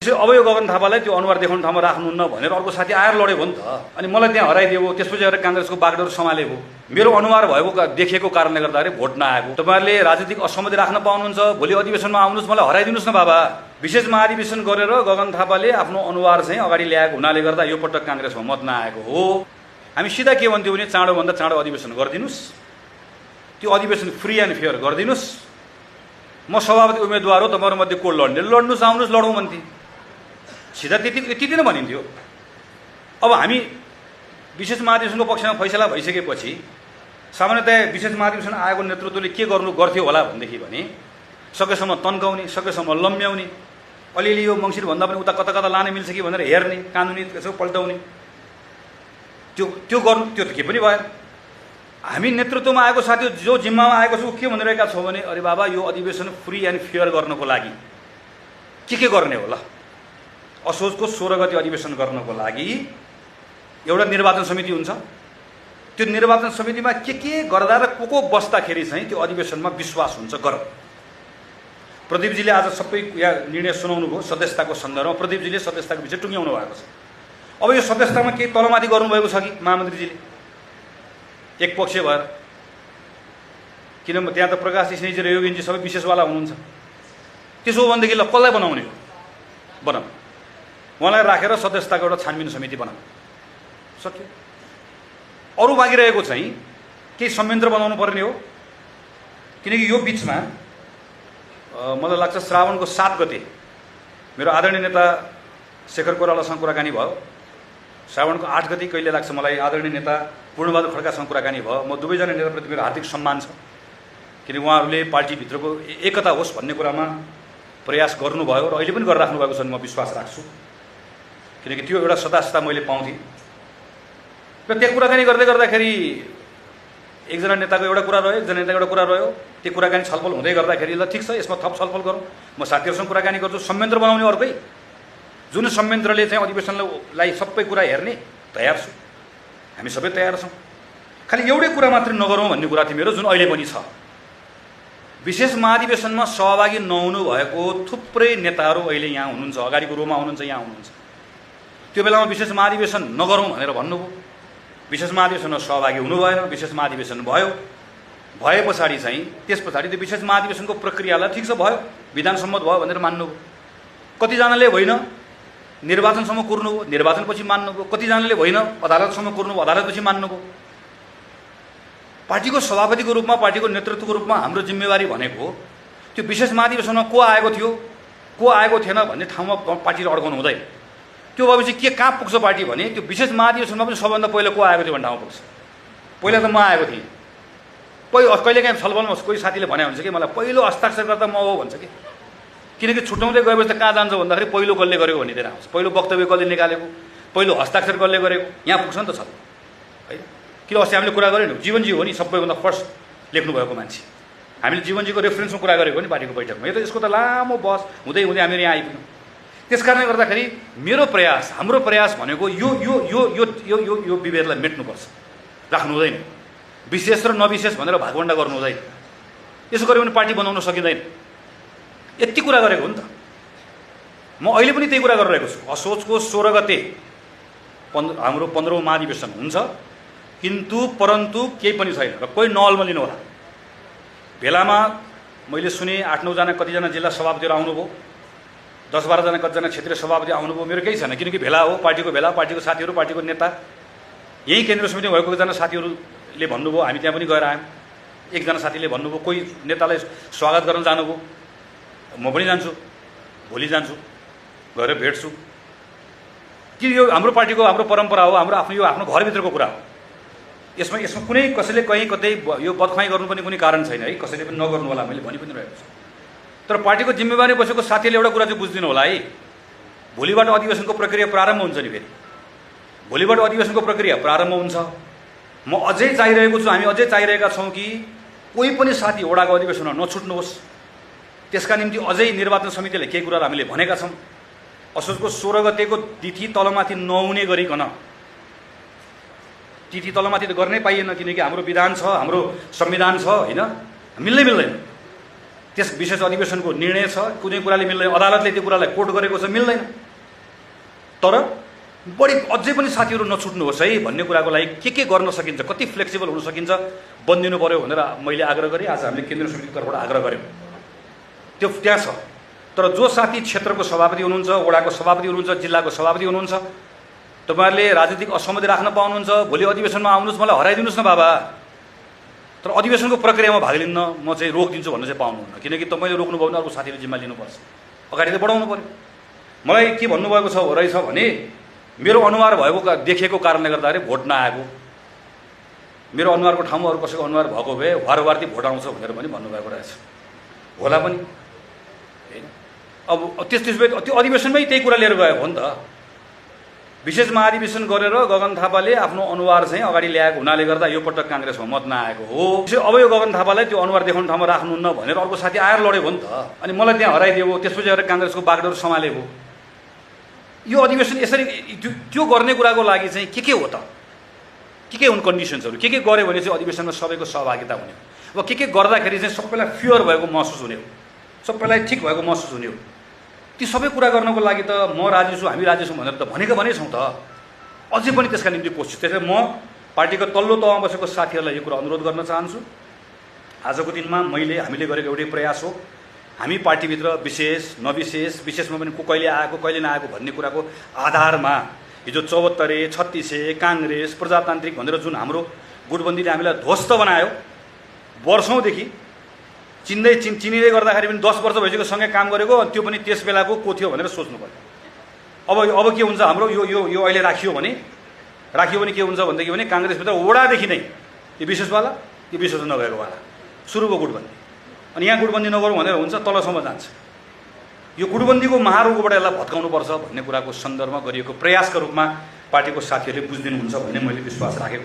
अब यो गगन थापालाई त्यो अनुहार देखाउने ठाउँमा राख्नुहुन्न भनेर अर्को साथी आएर लड्यो हो नि त। अनि मलाई त्यहाँ हराइदियो, त्यसपछि आएर काङ्ग्रेसको बागडोर सम्हालेको। मेरो अनुहार भएको देखिएको कारणले गर्दाखेरि भोट नआएको। तपाईँहरूले राजनीतिक असहमति राख्न पाउनुहुन्छ, भोलि अधिवेशनमा आउनुहोस्, मलाई हराइदिनुहोस् न बाबा। विशेष महाधिवेशन गरेर गगन थापाले आफ्नो अनुहार चाहिँ अगाडि ल्याएको हुनाले गर्दा यो पटक काङ्ग्रेसमा मत नआएको हो। हामी सिधा के भन्थ्यौँ भने चाँडोभन्दा चाँडो अधिवेशन गरिदिनुहोस्, त्यो अधिवेशन फ्री एन्ड फेयर गरिदिनुहोस्। म सभापति उम्मेदवार हो, तपाईँहरूमध्ये को लड्ने लड्नुहोस्, आउनुहोस्, लडौँ भन्थे। सिधा यति नै भनिन्थ्यो। अब हामी विशेष महाधिवेशनको पक्षमा फैसला भइसकेपछि सामान्यतया विशेष महाधिवेशन आयोगको नेतृत्वले के गर्थ्यो होला भनेदेखि भने सकेसम्म तन्काउने, सकेसम्म लम्ब्याउने, अलिअलि यो मङ्सिरभन्दा पनि उता कता कता लाने मिल्छ कि भनेर हेर्ने, कानुनी यसो पल्टाउने, त्यो गर्नु, त्यो त के पनि भएन। हामी नेतृत्वमा आएको साथी जो जिम्मामा आएको छु के भनिरहेका छौँ भने अरे बाबा यो अधिवेशन फ्री एन्ड फेयर गर्नको लागि के गर्ने होला। असोजको 16 गते अधिवेशन गर्नको लागि एउटा निर्वाचन समिति हुन्छ। त्यो निर्वाचन समितिमा के गर्दा र को बस्दाखेरि चाहिँ त्यो अधिवेशनमा विश्वास हुन्छ गर। प्रदीपजीले आज सबै यहाँ निर्णय सुनाउनु भयो सदस्यताको सन्दर्भमा। प्रदीपजीले सदस्यताको विषय टुङ्ग्याउनु भएको छ। अब यो सदस्यतामा केही तलमाथि गर्नुभएको छ कि महामन्त्रीजीले एक पक्ष भएर? किनभने त्यहाँ त प्रकाश स्नेहीजी र योगेनजी सबै विशेषवाला हुनुहुन्छ। त्यसो हो भनेदेखि ल कसलाई बनाउने हो? बनाऊ, उहाँलाई राखेर सदस्यताको एउटा छानबिन समिति बनाऊ, सक्यो। अरू बाँकी रहेको चाहिँ केही संयन्त्र बनाउनु पर्ने हो। किनकि यो बिचमा मलाई लाग्छ श्रावणको 7 गते मेरो आदरणीय नेता शेखर कोइरालासँग कुराकानी भयो। श्रावणको 8 गते कहिले लाग्छ मलाई आदरणीय नेता पूर्णबहादुर खड्कासँग कुराकानी भयो। म दुवैजना नेताप्रति मेरो हार्दिक सम्मान छ, किनकि उहाँहरूले पार्टीभित्रको एकता होस् भन्ने कुरामा प्रयास गर्नुभयो र अहिले पनि गरिराख्नु भएको छ, म विश्वास राख्छु। किनकि त्यो एउटा सदास्यता मैले पाउँथेँ र त्यो कुराकानी गर्दै गर्दाखेरि एकजना नेताको एउटा कुरा रह्यो, एकजना नेताको एउटा कुरा रह्यो। त्यो कुराकानी छलफल हुँदै गर्दाखेरि ल ठिक छ, यसमा थप छलफल गरौँ, म साथीहरूसँग कुराकानी गर्छु। संयन्त्र बनाउने अर्कै, जुन संयन्त्रले चाहिँ अधिवेशनलाई सबै कुरा हेर्ने तयार छु, हामी सबै तयार छौँ। खालि एउटै कुरा मात्रै नगरौँ भन्ने कुरा थियो मेरो, जुन अहिले पनि छ। विशेष महाधिवेशनमा सहभागी नहुनु भएको थुप्रै नेताहरू अहिले यहाँ हुनुहुन्छ, अगाडिको रोमा हुनुहुन्छ, यहाँ हुनुहुन्छ। त्यो बेलामा विशेष महाधिवेशन नगरौँ भनेर भन्नुभयो। विशेष महाधिवेशनमा सहभागी हुनु भएन, विशेष महाधिवेशन भयो। भए पछाडि चाहिँ त्यस पछाडि त्यो विशेष महाधिवेशनको प्रक्रियालाई ठिक छ भयो, विधान सम्मत भयो भनेर मान्नुभयो। कतिजनाले होइन निर्वाचनसम्म कुर्नुभयो, निर्वाचनपछि मान्नुभयो। कतिजनाले होइन अदालतसम्म कुर्नुभयो, अदालतपछि मान्नुभयो। पार्टीको सभापतिको रूपमा, पार्टीको नेतृत्वको रूपमा हाम्रो जिम्मेवारी भनेको त्यो विशेष महाधिवेशनमा को आएको थियो, को आएको थिएन भन्ने ठाउँमा पार्टीले अड्काउनु हुँदैन। त्यो भएपछि के कहाँ पुग्छ पार्टी भने त्यो विशेष महाधिवेशनमा पनि सबभन्दा पहिला को आएको थियो भन्ने ठाउँमा पुग्छ। पहिला त म आएको थिएँ। कहिलेकाहीँ छलफलमा कोही साथीले भने हुन्छ कि मलाई पहिलो हस्ताक्षर गर्दा म हो भन्छ कि। किनकि छुट्याउँदै गएपछि त कहाँ जान्छ भन्दाखेरि पहिलो कसले गरेको भनिदिएर आउँछ, पहिलो वक्तव्य कसले निकालेको, पहिलो हस्ताक्षर कसले गरेको, यहाँ पुग्छ नि त छलफल, होइन? किन अस्ति हामीले कुरा गरेनौँ, जीवनजी हो नि सबैभन्दा फर्स्ट लेख्नुभएको मान्छे। हामीले जीवनजीको रेफरेन्समा कुरा गरेको नि पार्टीको बैठकमा। यो त यसको त लामो बहस हुँदै हुँदै हामीले यहाँ आइपुग्यौँ। त्यस कारणले गर्दाखेरि मेरो प्रयास, हाम्रो प्रयास भनेको यो यो यो यो यो यो यो विभेदलाई मेट्नुपर्छ, राख्नु हुँदैन। विशेष र नविशेष भनेर भागवण्डा गर्नु हुँदैन। यसो गऱ्यो भने पार्टी बनाउन सकिँदैन। यति कुरा गरेको हो नि त। म अहिले पनि त्यही कुरा गरिरहेको छु। असोजको 16 गते हाम्रो 15औं महाधिवेशन हुन्छ, परन्तु केही पनि छैन र कोही नअल्मलिनु होला। भेलामा मैले सुने 8-9 जना कतिजना जिल्ला सभापतिहरू आउनुभयो, 10-12 जना कतिजना क्षेत्रीय सभापति आउनुभयो। मेरो केही छैन, किनकि भेला हो, पार्टीको भेला, पार्टीको साथीहरू, पार्टीको नेता, यही केन्द्र समितिमा भएको एकजना साथीहरूले भन्नुभयो, हामी त्यहाँ पनि गएर आयौँ। एकजना साथीले भन्नुभयो, कोही नेतालाई स्वागत गर्न जानुभयो, म पनि जान्छु, भोलि जान्छु, गएर भेट्छु। कि यो हाम्रो पार्टीको हाम्रो परम्परा हो, हाम्रो आफ्नो यो आफ्नो घरभित्रको कुरा हो। यसमा कुनै कसैले कहीँ कतै यो बदखुवाई गर्नुपर्ने कुनै कारण छैन है, कसैले पनि नगर्नु होला, मैले भनि पनि रहेको छु। तर पार्टीको जिम्मेवारी बसेको साथीले एउटा कुरा चाहिँ बुझिदिनु होला है, भोलिबाट अधिवेशनको प्रक्रिया प्रारम्भ हुन्छ नि। फेरि भोलिबाट अधिवेशनको प्रक्रिया प्रारम्भ हुन्छ। म अझै चाहिरहेको छु, हामी अझै चाहिरहेका छौँ कि कोही पनि साथी वडाको अधिवेशनमा नछुट्नुहोस्। त्यसका निम्ति अझै निर्वाचन समितिले केही कुराहरू हामीले भनेका छौँ। असोजको 16 गतेको तिथि तलमाथि नहुने गरिकन, तिथि तलमाथि त गर्नै पाइएन, किनकि हाम्रो विधान छ, हाम्रो संविधान छ, होइन? मिल्दैन। त्यस विशेष अधिवेशनको निर्णय छ, कुनै कुराले मिल्दैन, अदालतले त्यो कुरालाई कोर्ट गरेको छ, मिल्दैन। तर बढी अझै पनि साथीहरू नछुट्नुहोस् है भन्ने कुराको लागि के गर्न सकिन्छ, कति फ्लेक्सिबल हुन सकिन्छ बनिदिनु पर्यो भनेर मैले आग्रह गरेँ। आज हामीले केन्द्रीय समितिको तर्फबाट आग्रह गऱ्यौँ, त्यो त्यहाँ छ। तर जो साथी क्षेत्रको सभापति हुनुहुन्छ, वडाको सभापति हुनुहुन्छ, जिल्लाको सभापति हुनुहुन्छ, तपाईँहरूले राजनीतिक असहमति राख्न पाउनुहुन्छ, भोलि अधिवेशनमा आउनुहोस्, मलाई हराइदिनुहोस् न बाबा, तर अधिवेशनको प्रक्रियामा भाग लिन्न म चाहिँ रोकिदिन्छु भन्न चाहिँ पाउनुहुन्न। किनकि तपाईँले रोक्नुभयो भने अर्को साथीले जिम्मा लिनुपर्छ, अगाडि त बढाउनु पर्यो। मलाई के भन्नुभएको छ रहेछ भने मेरो अनुहार भएको देखेको कारणले गर्दाखेरि भोट नआएको, मेरो अनुहारको ठाउँमा अरू कसैको अनुहार भएको भए वारवारती भोट आउँछ भनेर पनि भन्नुभएको रहेछ। होला पनि होइन। अब त्यसपछि त्यो अधिवेशनमै त्यही कुरा लिएर गयो हो नि त। विशेष महाधिवेशन गरेर गगन थापाले आफ्नो अनुहार चाहिँ अगाडि ल्याएको हुनाले गर्दा यो पटक काङ्ग्रेसमा मत नआएको हो। अब यो गगन थापालाई त्यो अनुहार देखाउने ठाउँमा राख्नुहुन्न भनेर अर्को साथी आएर लड्यो हो नि त। अनि मलाई त्यहाँ हराइदियो, त्यसपछि आएर काङ्ग्रेसको बागडोर सम्हालेको। यो अधिवेशन यसरी त्यो गर्ने कुराको लागि चाहिँ के हो त, के हुन् कन्डिसन्सहरू, के गऱ्यो भने चाहिँ अधिवेशनमा सबैको सहभागिता हुने हो। अब के गर्दाखेरि चाहिँ सबैलाई फ्योर भएको महसुस हुने हो, सबैलाई ठिक भएको महसुस हुने हो। ती सबै कुरा गर्नको लागि त म राजी छु, हामी राजी छौँ भनेर त भनेको भने छौँ त। अझै पनि त्यसका निम्ति कोसिस। त्यसैले म पार्टीको तल्लो तहमा बसेको साथीहरूलाई यो कुरा अनुरोध गर्न चाहन्छु। आजको दिनमा हामीले गरेको एउटै प्रयास हो, हामी पार्टीभित्र विशेष नविशेष, विशेषमा पनि को कहिले आएको कहिले नआएको भन्ने कुराको आधारमा हिजो 74, 36 काङ्ग्रेस प्रजातान्त्रिक भनेर जुन हाम्रो गुटबन्दीले हामीलाई ध्वस्त बनायो, वर्षौँदेखि चिनिँदै गर्दाखेरि पनि 10 वर्ष भइसक्यो सँगै काम गरेको, अनि त्यो पनि त्यस बेलाको को थियो भनेर सोच्नु पर्यो। अब के हुन्छ हाम्रो यो अहिले राखियो भने के हुन्छ भनेदेखि भने काङ्ग्रेसभित्र वडादेखि नै यो विशेषवाला यो विशेष नगएकोवाला सुरुको गुटबन्दी, अनि यहाँ गुटबन्दी नगरौँ भनेर हुन्छ, तलसम्म जान्छ। यो गुटबन्दीको महारोगबाट यसलाई भत्काउनुपर्छ भन्ने कुराको सन्दर्भमा गरिएको प्रयासका रूपमा पार्टीको साथीहरूले बुझिदिनुहुन्छ भन्ने मैले विश्वास राखेको